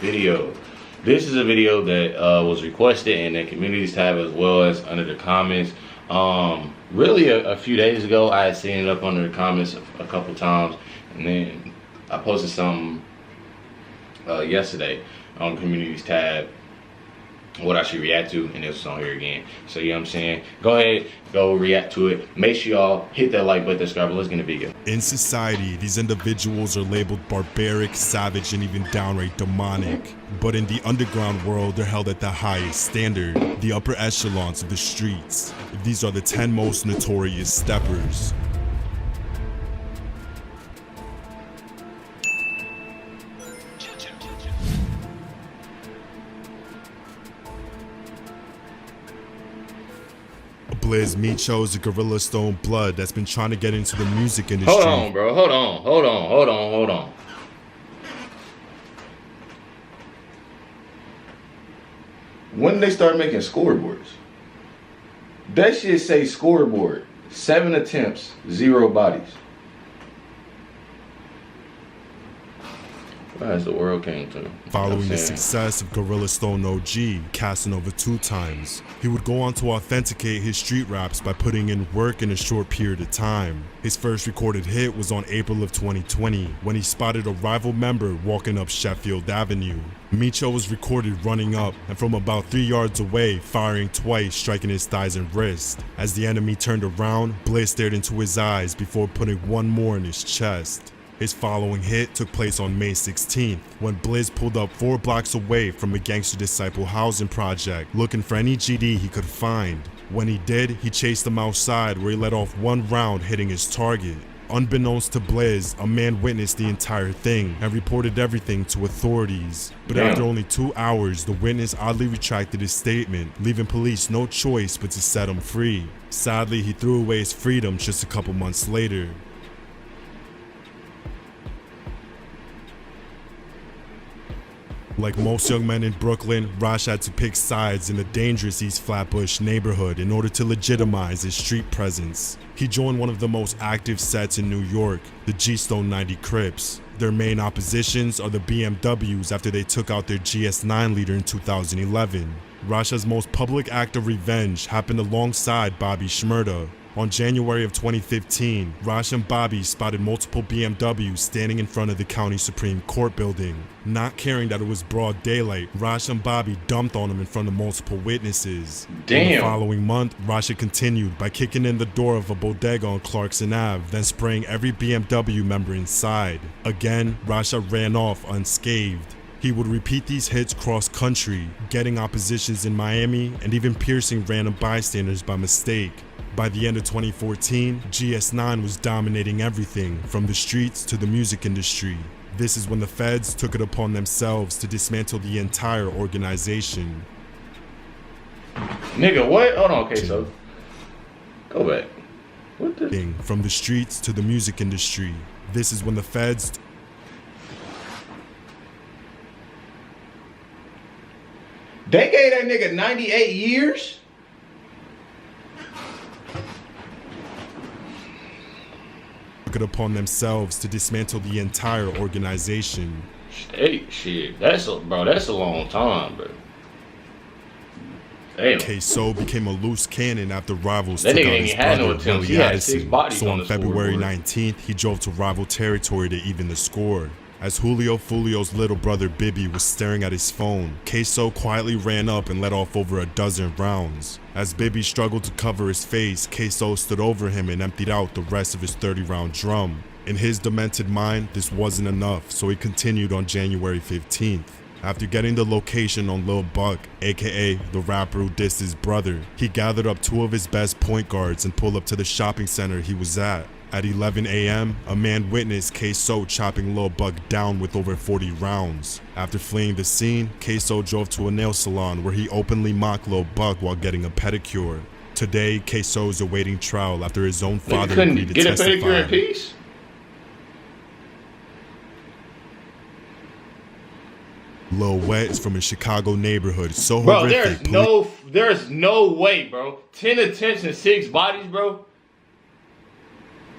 video. This is a video that was requested in the communities tab as well as under the comments. Really a few days ago I had seen it up under the comments a couple times, and then I posted something yesterday on the communities tab what I should react to, and it's on here again. So you know what I'm saying, go ahead, go react to it. Make sure y'all hit that like button, subscribe. Let's get the video. In society, these individuals are labeled barbaric, savage, and even downright demonic. But in the underground world, they're held at the highest standard, the upper echelons of the streets. These are the 10 most notorious steppers. Blizz Micho is a Gorilla Stone blood that's been trying to get into the music industry. Hold on, bro. Hold on. When did they start making scoreboards? That shit say scoreboard. 7 attempts, 0 bodies. As the world came to. Following the success of Gorilla Stone OG, Casanova 2 times, he would go on to authenticate his street raps by putting in work in a short period of time. His first recorded hit was on April of 2020, when he spotted a rival member walking up Sheffield Avenue. Micho was recorded running up and from about 3 yards away, firing twice, striking his thighs and wrist. As the enemy turned around, Blizz stared into his eyes before putting one more in his chest. His following hit took place on May 16th, when Blizz pulled up 4 blocks away from a Gangster Disciple housing project, looking for any GD he could find. When he did, he chased him outside, where he let off 1 round hitting his target. Unbeknownst to Blizz, a man witnessed the entire thing and reported everything to authorities. But after only 2 hours, the witness oddly retracted his statement, leaving police no choice but to set him free. Sadly, he threw away his freedom just a couple months later. Like most young men in Brooklyn, Rash had to pick sides in the dangerous East Flatbush neighborhood in order to legitimize his street presence. He joined one of the most active sets in New York, the G-Stone 90 Crips. Their main oppositions are the BMWs after they took out their GS9 leader in 2011. Rasha's most public act of revenge happened alongside Bobby Shmurda. On January of 2015, Rash and Bobby spotted multiple BMWs standing in front of the County Supreme Court building. Not caring that it was broad daylight, Rash and Bobby dumped on him in front of multiple witnesses. Damn. In the following month, Rasha continued by kicking in the door of a bodega on Clarkson Ave, then spraying every BMW member inside. Again, Rasha ran off unscathed. He would repeat these hits cross-country, getting oppositions in Miami and even piercing random bystanders by mistake. By the end of 2014, GS9 was dominating everything from the streets to the music industry. This is when the feds took it upon themselves to dismantle the entire organization. Nigga, what? Hold on, okay, so go back. What the? From the streets to the music industry. This is when the feds. They gave that nigga 98 years? Took it upon themselves to dismantle the entire organization. Hey, shit, that's a long time, bro. Damn. K-So became a loose cannon after rivals that took nigga out his ain't had no brother, attempts. He Willie had 6 Addison. bodies So on on the February scoreboard. 19th, he drove to rival territory to even the score. As Julio Fulio's little brother Bibby was staring at his phone, K-So quietly ran up and let off over a dozen rounds. As Bibby struggled to cover his face, K-So stood over him and emptied out the rest of his 30-round drum. In his demented mind, this wasn't enough, so he continued on January 15th. After getting the location on Lil Buck, aka the rapper who dissed his brother, he gathered up 2 of his best point guards and pulled up to the shopping center he was at. At 11 a.m., a man witnessed K-So chopping Lil Buck down with over 40 rounds. After fleeing the scene, K-So drove to a nail salon where he openly mocked Lil Buck while getting a pedicure. Today, K-So is awaiting trial after his own father agreed to testify. Get a pedicure in peace? Lil Wet is from a Chicago neighborhood so bro, horrific. There's no way, bro. 10 attempts and 6 bodies, bro.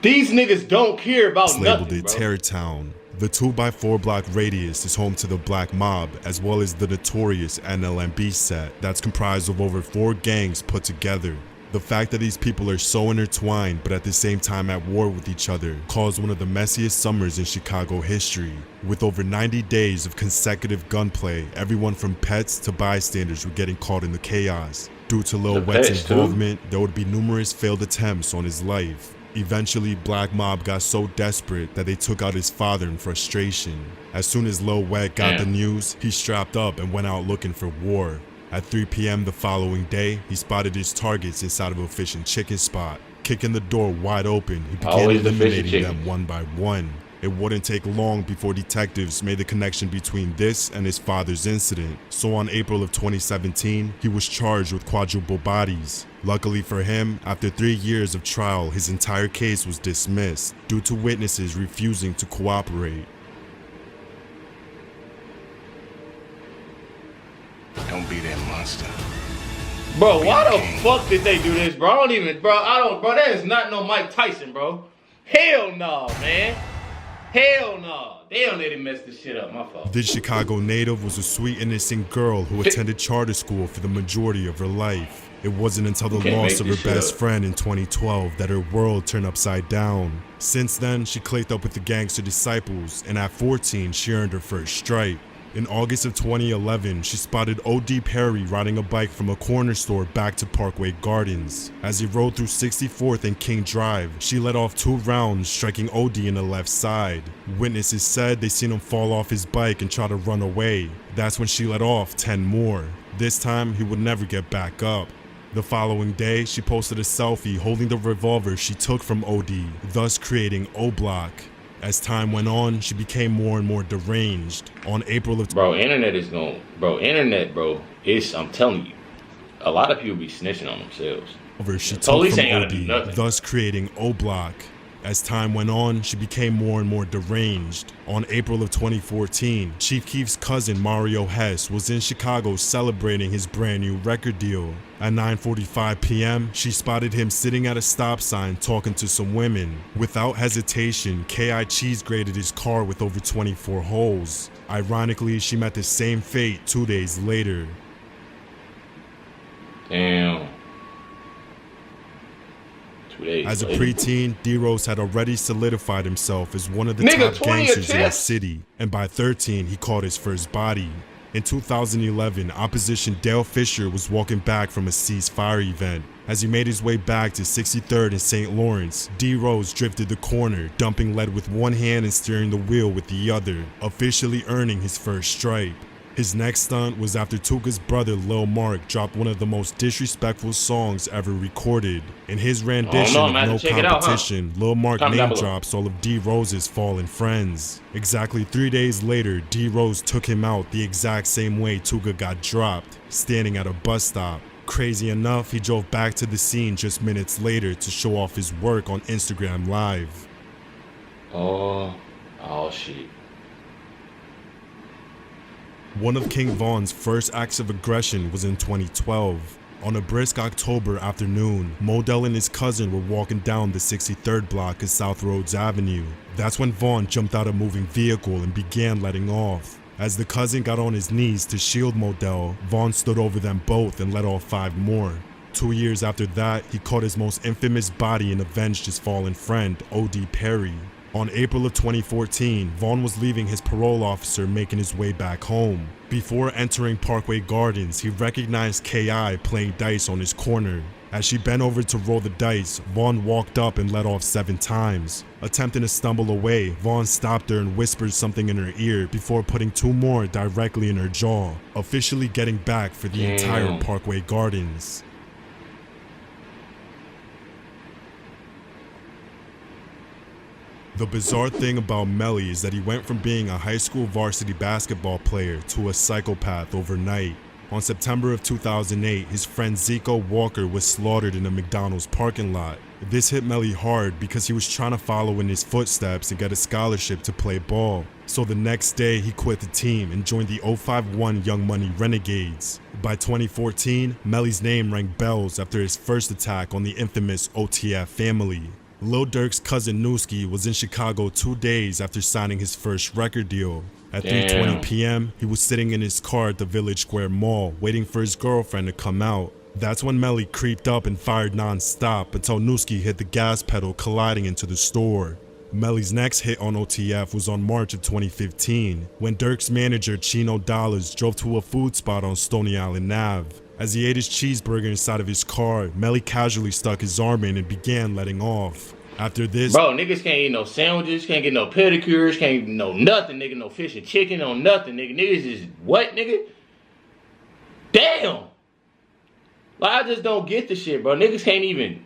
These niggas don't care about labeled nothing, it bro. Terror Town. The 2x4 block radius is home to the Black Mob, as well as the Notorious NLMB set that's comprised of over 4 gangs put together. The fact that these people are so intertwined but at the same time at war with each other caused one of the messiest summers in Chicago history. With over 90 days of consecutive gunplay, everyone from pets to bystanders were getting caught in the chaos. Due to Lil Wet's involvement, there would be numerous failed attempts on his life. Eventually, Black Mob got so desperate that they took out his father in frustration. As soon as Lil Wet got the news, he strapped up and went out looking for war. At 3 p.m. the following day, he spotted his targets inside of a fish and chicken spot. Kicking the door wide open, he began eliminating them one by one. It wouldn't take long before detectives made the connection between this and his father's incident. So on April of 2017, he was charged with quadruple bodies. Luckily for him, after 3 years of trial, his entire case was dismissed due to witnesses refusing to cooperate. Don't be that monster. Bro, why the fuck did they do this, bro? That is not no Mike Tyson, bro. Hell no, man. Hell no. They don't let him mess this shit up, my fault. This Chicago native was a sweet, innocent girl who attended charter school for the majority of her life. It wasn't until the loss of her best friend in 2012 that her world turned upside down. Since then, she clicked up with the gangster disciples, and at 14, she earned her first stripe. In August of 2011, she spotted O.D. Perry riding a bike from a corner store back to Parkway Gardens. As he rode through 64th and King Drive, she let off 2 rounds, striking O.D. in the left side. Witnesses said they seen him fall off his bike and try to run away. That's when she let off 10 more. This time, he would never get back up. The following day, she posted a selfie holding the revolver she took from O.D., thus creating O-Block. As time went on, she became more and more deranged. On April of... Internet, I'm telling you, a lot of people be snitching on themselves. She took from OD, thus creating O-Block. As time went on, she became more and more deranged. On April of 2014, Chief Keef's cousin Mario Hess was in Chicago celebrating his brand new record deal. At 9:45 p.m., she spotted him sitting at a stop sign talking to some women. Without hesitation, K.I. cheese graded his car with over 24 holes. Ironically, she met the same fate 2 days later. Damn. As a preteen, D-Rose had already solidified himself as one of the top gangsters in the city, and by 13, he caught his first body. In 2011, opposition Dale Fisher was walking back from a ceasefire event. As he made his way back to 63rd and St. Lawrence, D-Rose drifted the corner, dumping lead with one hand and steering the wheel with the other, officially earning his first stripe. His next stunt was after Tuga's brother Lil Mark dropped one of the most disrespectful songs ever recorded. In his rendition of No Competition, Lil Mark name drops all of D-Rose's fallen friends. Exactly 3 days later, D-Rose took him out the exact same way Tuga got dropped, standing at a bus stop. Crazy enough, he drove back to the scene just minutes later to show off his work on Instagram Live. Oh shit. One of King Von's first acts of aggression was in 2012. On a brisk October afternoon, Modell and his cousin were walking down the 63rd block of South Rhodes Avenue. That's when Vaughn jumped out a moving vehicle and began letting off. As the cousin got on his knees to shield Modell, Vaughn stood over them both and let off 5 more. 2 years after that, he caught his most infamous body and avenged his fallen friend, O.D. Perry. On April of 2014, Vaughn was leaving his parole officer making his way back home. Before entering Parkway Gardens, he recognized K.I. playing dice on his corner. As she bent over to roll the dice, Vaughn walked up and let off 7 times. Attempting to stumble away, Vaughn stopped her and whispered something in her ear before putting 2 more directly in her jaw, officially getting back for the entire Parkway Gardens. The bizarre thing about Melly is that he went from being a high school varsity basketball player to a psychopath overnight. On September of 2008, his friend Zico Walker was slaughtered in a McDonald's parking lot. This hit Melly hard because he was trying to follow in his footsteps and get a scholarship to play ball. So the next day, he quit the team and joined the 051 Young Money Renegades. By 2014, Melly's name rang bells after his first attack on the infamous OTF family. Lil Durk's cousin Newski was in Chicago 2 days after signing his first record deal. At 3:20 p.m., he was sitting in his car at the Village Square Mall, waiting for his girlfriend to come out. That's when Melly creeped up and fired non-stop until Newski hit the gas pedal, colliding into the store. Melly's next hit on OTF was on March of 2015, when Durk's manager Chino Dollars drove to a food spot on Stony Island Ave. As he ate his cheeseburger inside of his car, Melly casually stuck his arm in and began letting off. After this, bro, niggas can't eat no sandwiches, can't get no pedicures, can't eat no nothing, nigga, no fish and chicken, no nothing, nigga. Niggas is what, nigga? Damn. Like, I just don't get the shit, bro. Niggas can't even.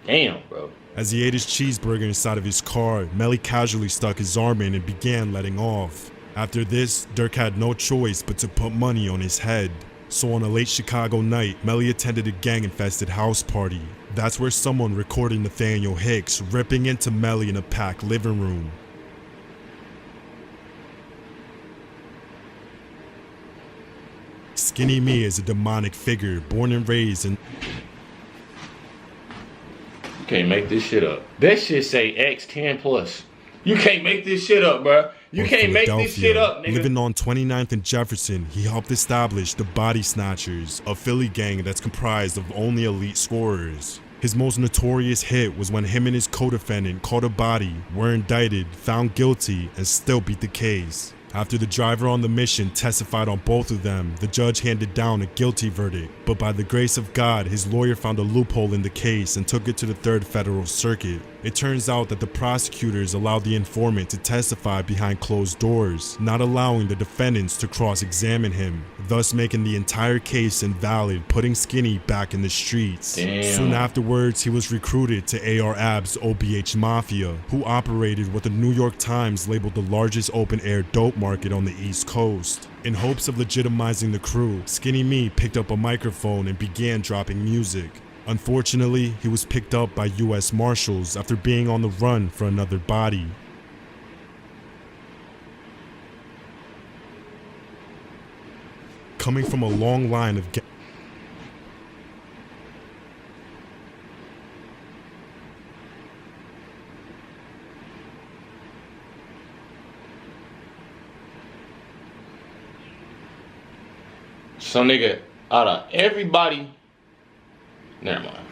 Damn, bro. As he ate his cheeseburger inside of his car, Melly casually stuck his arm in and began letting off. After this, Durk had no choice but to put money on his head. So on a late Chicago night, Melly attended a gang-infested house party. That's where someone recorded Nathaniel Hicks ripping into Melly in a packed living room. Skinny Me is a demonic figure born and raised in... You can't make this shit up. That shit say X10 plus. You can't make this shit up, bro. You can't make this shit up, nigga. Living on 29th and Jefferson, he helped establish the Body Snatchers, a Philly gang that's comprised of only elite scorers. His most notorious hit was when him and his co-defendant caught a body, were indicted, found guilty, and still beat the case. After the driver on the mission testified on both of them, the judge handed down a guilty verdict, but by the grace of God, his lawyer found a loophole in the case and took it to the 3rd Federal Circuit. It turns out that the prosecutors allowed the informant to testify behind closed doors, not allowing the defendants to cross-examine him, thus making the entire case invalid, putting Skinny back in the streets. Damn. Soon afterwards, he was recruited to AR Ab's OBH Mafia, who operated what the New York Times labeled the largest open-air dope market on the East Coast. In hopes of legitimizing the crew, Skinny Me picked up a microphone and began dropping music. Unfortunately, he was picked up by U.S. Marshals after being on the run for another body. Coming from a long line of So, nigga, out of everybody, never mind.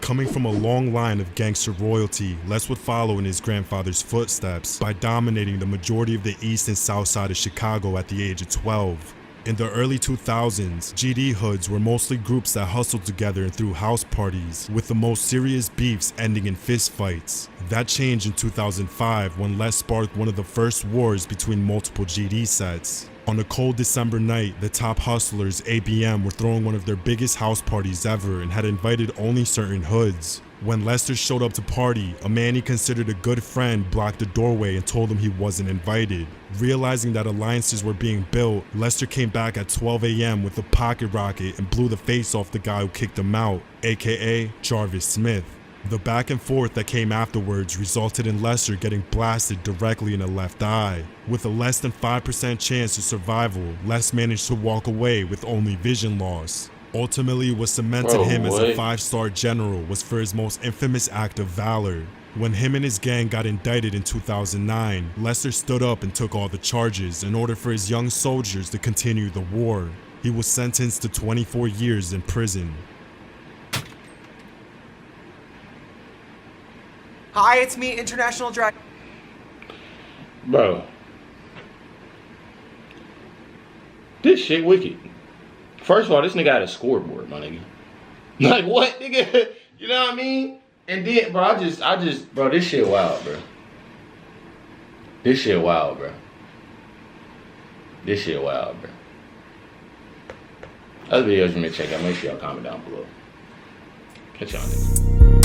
Coming from a long line of gangster royalty, Les would follow in his grandfather's footsteps by dominating the majority of the east and south side of Chicago at the age of 12. In the early 2000s, GD hoods were mostly groups that hustled together and threw house parties, with the most serious beefs ending in fistfights. That changed in 2005 when Les sparked one of the first wars between multiple GD sets. On a cold December night, the top hustlers, ABM, were throwing one of their biggest house parties ever and had invited only certain hoods. When Lester showed up to party, a man he considered a good friend blocked the doorway and told him he wasn't invited. Realizing that alliances were being built, Lester came back at 12 a.m. with a pocket rocket and blew the face off the guy who kicked him out, aka Jarvis Smith. The back and forth that came afterwards resulted in Lester getting blasted directly in the left eye. With a less than 5% chance of survival, Les managed to walk away with only vision loss. Ultimately, what cemented him as a 5-star general was for his most infamous act of valor. When him and his gang got indicted in 2009, Lester stood up and took all the charges in order for his young soldiers to continue the war. He was sentenced to 24 years in prison. Hi, it's me, International Director. Bro. This shit wicked. First of all, this nigga had a scoreboard, my nigga. Like, what, nigga? You know what I mean? And then, bro, I just, bro, this shit wild, bro. This shit wild, bro. This shit wild, bro. Other videos you may check out, make sure y'all comment down below. Catch y'all niggas.